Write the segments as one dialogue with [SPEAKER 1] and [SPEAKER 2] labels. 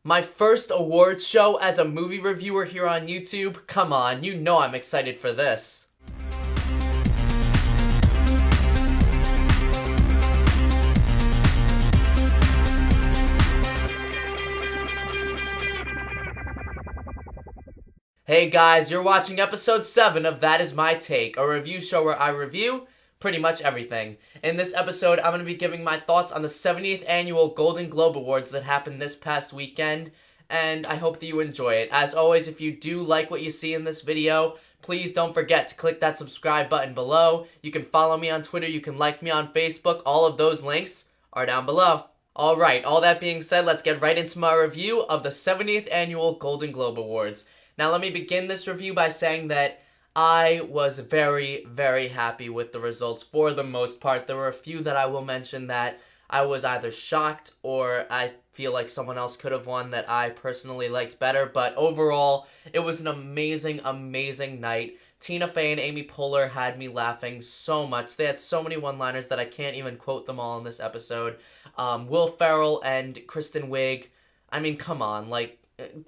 [SPEAKER 1] My first awards show as a movie reviewer here on YouTube? Come on, you know I'm excited for this. Hey guys, you're watching episode 7 of That Is My Take, a review show where I review pretty much everything. In this episode, I'm going to be giving my thoughts on the 70th annual Golden Globe Awards that happened this past weekend, and I hope that you enjoy it. As always, if you do like what you see in this video, please don't forget to click that subscribe button below. You can follow me on Twitter, you can like me on Facebook, all of those links are down below. Alright, all that being said, let's get right into my review of the 70th annual Golden Globe Awards. Now let me begin this review by saying that I was very, very happy with the results for the most part. There were a few that I will mention that I was either shocked or I feel like someone else could have won that I personally liked better. But overall, it was an amazing, amazing night. Tina Fey and Amy Poehler had me laughing so much. They had so many one-liners that I can't even quote them all in this episode. Will Ferrell and Kristen Wiig, I mean, come on, like,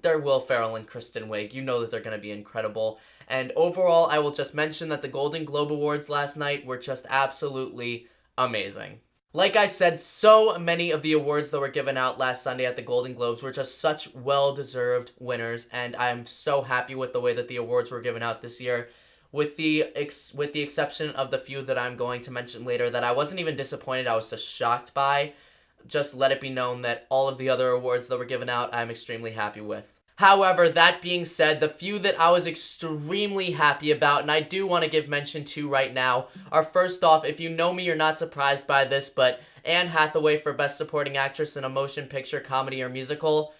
[SPEAKER 1] they're Will Ferrell and Kristen Wiig. You know that they're going to be incredible. And overall, I will just mention that the Golden Globe Awards last night were just absolutely amazing. Like I said, so many of the awards that were given out last Sunday at the Golden Globes were just such well-deserved winners, and I'm so happy with the way that the awards were given out this year. With the exception of the few that I'm going to mention later that I wasn't even disappointed, I was just shocked by. Just let it be known that all of the other awards that were given out, I'm extremely happy with. However, that being said, the few that I was extremely happy about, and I do want to give mention to right now, are first off, if you know me, you're not surprised by this, but Anne Hathaway for Best Supporting Actress in a Motion Picture, Comedy, or Musical.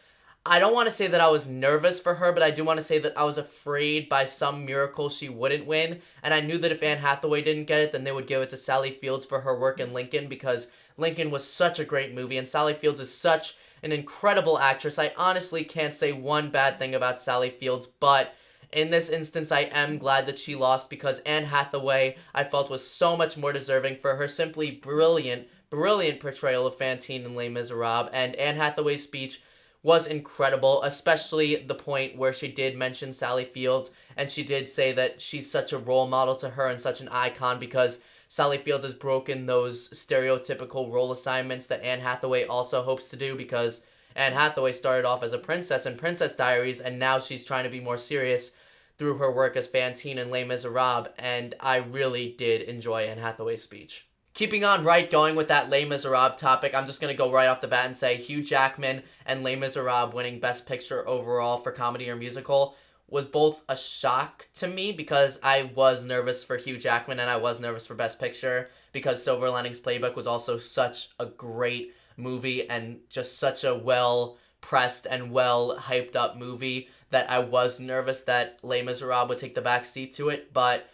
[SPEAKER 1] I don't want to say that I was nervous for her, but I do want to say that I was afraid by some miracle she wouldn't win, and I knew that if Anne Hathaway didn't get it, then they would give it to Sally Fields for her work in Lincoln, because Lincoln was such a great movie, and Sally Fields is such an incredible actress. I honestly can't say one bad thing about Sally Fields, but in this instance, I am glad that she lost, because Anne Hathaway, I felt, was so much more deserving for her simply brilliant, brilliant portrayal of Fantine in Les Miserables, and Anne Hathaway's speech was incredible, especially the point where she did mention Sally Fields, and she did say that she's such a role model to her and such an icon because Sally Fields has broken those stereotypical role assignments that Anne Hathaway also hopes to do, because Anne Hathaway started off as a princess in Princess Diaries, and now she's trying to be more serious through her work as Fantine in Les Miserables, and I really did enjoy Anne Hathaway's speech. Keeping on going with that Les Miserables topic, I'm just going to go right off the bat and say Hugh Jackman and Les Miserables winning Best Picture overall for comedy or musical was both a shock to me, because I was nervous for Hugh Jackman and I was nervous for Best Picture, because Silver Linings Playbook was also such a great movie and just such a well-pressed and well-hyped-up movie that I was nervous that Les Miserables would take the back seat to it, but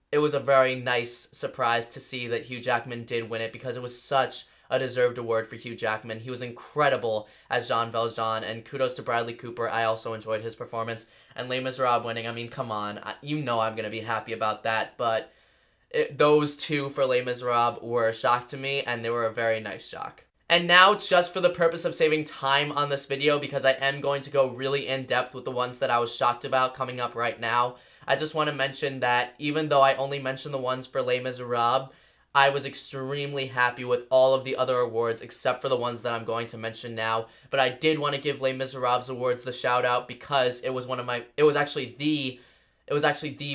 [SPEAKER 1] it was a very nice surprise to see that Hugh Jackman did win it, because it was such a deserved award for Hugh Jackman. He was incredible as Jean Valjean, and kudos to Bradley Cooper. I also enjoyed his performance. And Les Miserables winning, I mean, come on. You know I'm going to be happy about that, but those two for Les Miserables were a shock to me, and they were a very nice shock. And now, just for the purpose of saving time on this video, because I am going to go really in-depth with the ones that I was shocked about coming up right now, I just want to mention that even though I only mentioned the ones for Les Miserables, I was extremely happy with all of the other awards except for the ones that I'm going to mention now. But I did want to give Les Miserables Awards the shout out, because it was actually the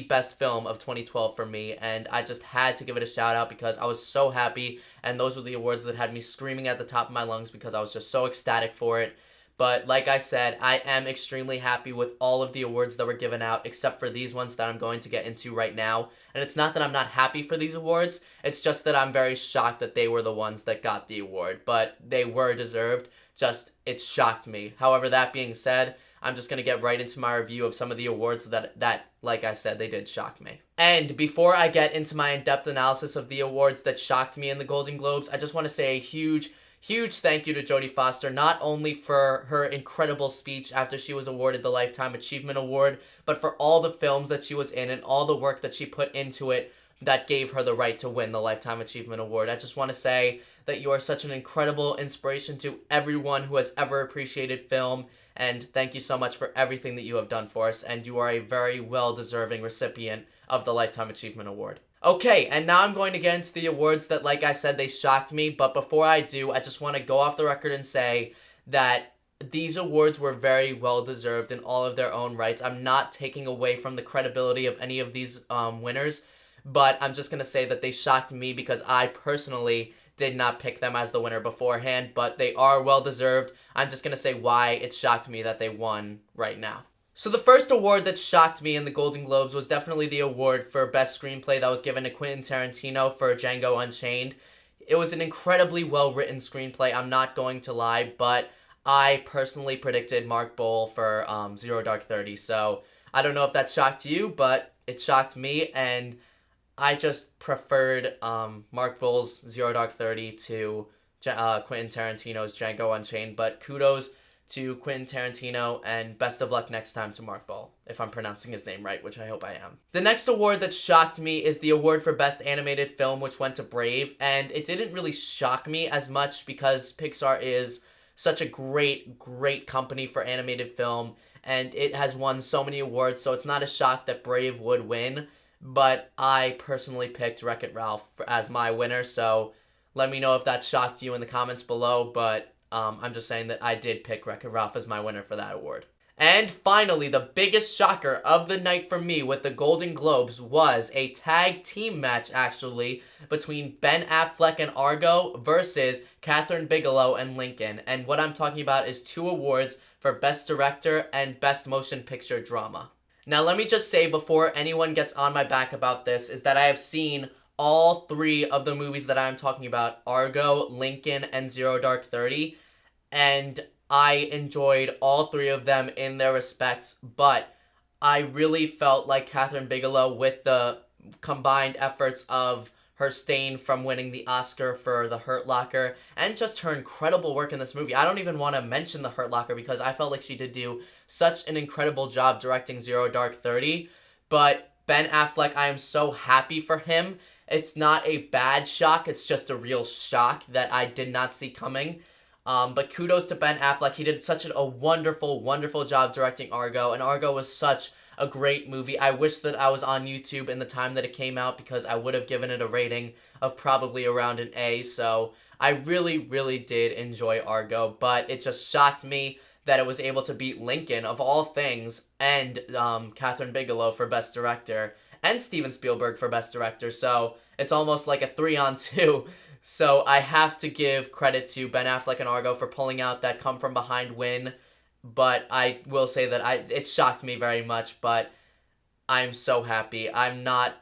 [SPEAKER 1] best film of 2012 for me, and I just had to give it a shout out because I was so happy, and those were the awards that had me screaming at the top of my lungs because I was just so ecstatic for it. But like I said, I am extremely happy with all of the awards that were given out except for these ones that I'm going to get into right now. And it's not that I'm not happy for these awards, it's just that I'm very shocked that they were the ones that got the award. But they were deserved, just it shocked me. However, that being said, I'm just going to get right into my review of some of the awards that, like I said, they did shock me. And before I get into my in-depth analysis of the awards that shocked me in the Golden Globes, I just want to say a huge thank you to Jodie Foster, not only for her incredible speech after she was awarded the Lifetime Achievement Award, but for all the films that she was in and all the work that she put into it that gave her the right to win the Lifetime Achievement Award. I just want to say that you are such an incredible inspiration to everyone who has ever appreciated film, and thank you so much for everything that you have done for us, and you are a very well-deserving recipient of the Lifetime Achievement Award. Okay, and now I'm going to get into the awards that, like I said, they shocked me, but before I do, I just want to go off the record and say that these awards were very well-deserved in all of their own rights. I'm not taking away from the credibility of any of these winners, but I'm just going to say that they shocked me because I personally did not pick them as the winner beforehand, but they are well-deserved. I'm just going to say why it shocked me that they won right now. So the first award that shocked me in the Golden Globes was definitely the award for Best Screenplay that was given to Quentin Tarantino for Django Unchained. It was an incredibly well-written screenplay, I'm not going to lie, but I personally predicted Mark Boal for Zero Dark 30, so I don't know if that shocked you, but it shocked me, and I just preferred Mark Boal's Zero Dark 30 to Quentin Tarantino's Django Unchained, but kudos to Quentin Tarantino, and best of luck next time to Mark Boal, if I'm pronouncing his name right, which I hope I am. The next award that shocked me is the award for Best Animated Film, which went to Brave, and it didn't really shock me as much because Pixar is such a great company for animated film, and it has won so many awards, so it's not a shock that Brave would win, but I personally picked Wreck-It Ralph as my winner, so let me know if that shocked you in the comments below, but I'm just saying that I did pick Wreck-It Ralph as my winner for that award. And finally, the biggest shocker of the night for me with the Golden Globes was a tag team match, actually, between Ben Affleck and Argo versus Kathryn Bigelow and Lincoln. And what I'm talking about is 2 awards for Best Director and Best Motion Picture Drama. Now, let me just say before anyone gets on my back about this is that I have seen all 3 of the movies that I'm talking about, Argo, Lincoln, and Zero Dark 30, and I enjoyed all 3 of them in their respects, but I really felt like Kathryn Bigelow, with the combined efforts of her stain from winning the Oscar for The Hurt Locker, and just her incredible work in this movie. I don't even want to mention The Hurt Locker because I felt like she did do such an incredible job directing Zero Dark 30, but Ben Affleck, I am so happy for him. It's not a bad shock, it's just a real shock that I did not see coming. But kudos to Ben Affleck. He did such a wonderful job directing Argo, and Argo was such a great movie. I wish that I was on YouTube in the time that it came out because I would have given it a rating of probably around an A, so I really did enjoy Argo, but it just shocked me that it was able to beat Lincoln, of all things, and Kathryn Bigelow for Best Director, and Steven Spielberg for Best Director, so it's almost like a 3-on-2. So I have to give credit to Ben Affleck and Argo for pulling out that come-from-behind win, but I will say that it shocked me very much, but I'm so happy. I'm not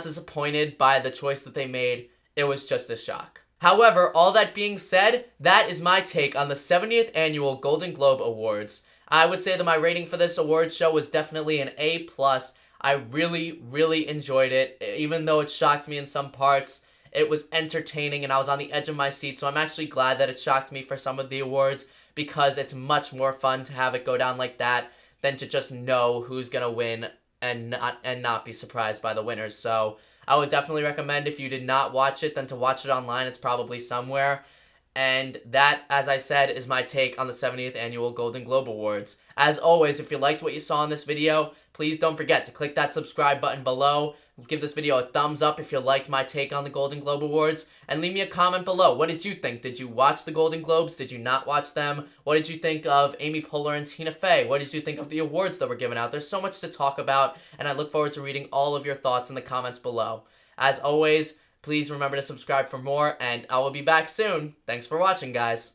[SPEAKER 1] disappointed by the choice that they made. It was just a shock. However, all that being said, that is my take on the 70th Annual Golden Globe Awards. I would say that my rating for this award show was definitely an A+. I really enjoyed it, even though it shocked me in some parts. It was entertaining and I was on the edge of my seat, so I'm actually glad that it shocked me for some of the awards because it's much more fun to have it go down like that than to just know who's gonna win and not be surprised by the winners. So I would definitely recommend, if you did not watch it, then to watch it online. It's probably somewhere. And that, as I said, is my take on the 70th Annual Golden Globe Awards. As always, if you liked what you saw in this video, please don't forget to click that subscribe button below. Give this video a thumbs up if you liked my take on the Golden Globe Awards. And leave me a comment below. What did you think? Did you watch the Golden Globes? Did you not watch them? What did you think of Amy Poehler and Tina Fey? What did you think of the awards that were given out? There's so much to talk about, and I look forward to reading all of your thoughts in the comments below. As always, please remember to subscribe for more, and I will be back soon. Thanks for watching, guys.